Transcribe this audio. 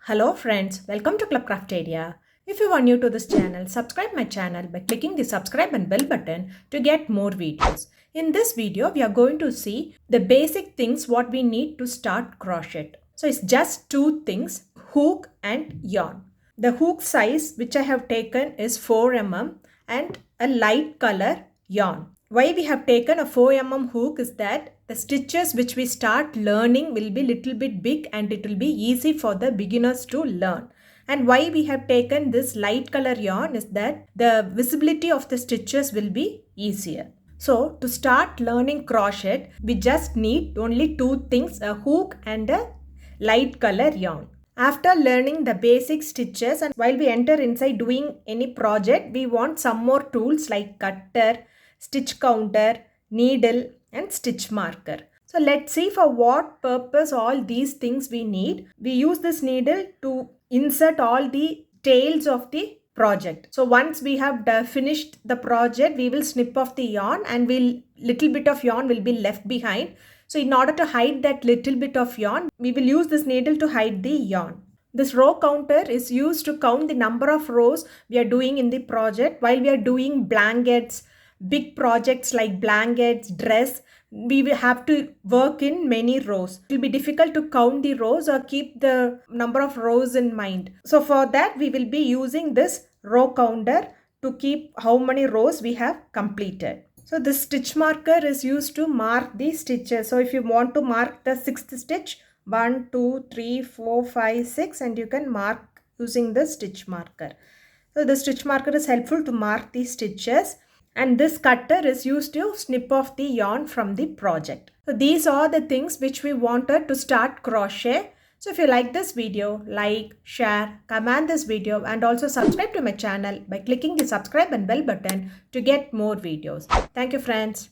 Hello friends, welcome to Crafteria. If you are new to this channel, subscribe my channel by clicking the subscribe and bell button to get more videos. In this video, we are going to see the basic things what we need to start crochet. So it's just two things, hook and yarn. The hook size which I have taken is 4 mm and a light color yarn. Why we have taken a 4 mm hook is that the stitches which we start learning will be little bit big and it will be easy for the beginners to learn. And why we have taken this light color yarn is that the visibility of the stitches will be easier. So to start learning crochet, we just need only two things, a hook and a light color yarn. After learning the basic stitches and while we enter inside doing any project, we want some more tools like cutter, stitch counter, needle and stitch marker. So let's see for what purpose all these things we need. We use this needle to insert all the tails of the project. So once we have finished the project, we will snip off the yarn and little bit of yarn will be left behind. So in order to hide that little bit of yarn, we will use this needle to hide the yarn. This row counter is used to count the number of rows we are doing in the project. While we are doing blankets, big projects like blankets, dress, we will have to work in many rows. It will be difficult to count the rows or keep the number of rows in mind. So for that, we will be using this row counter to keep how many rows we have completed. So this stitch marker is used to mark the stitches. So if you want to mark the sixth stitch, 1, 2, 3, 4, 5, 6 and you can mark using the stitch marker. So the stitch marker is helpful to mark the stitches. And this cutter is used to snip off the yarn from the project. So these are the things which we wanted to start crochet. So if you like this video, like, share, comment this video and also subscribe to my channel by clicking the subscribe and bell button to get more videos. Thank you friends.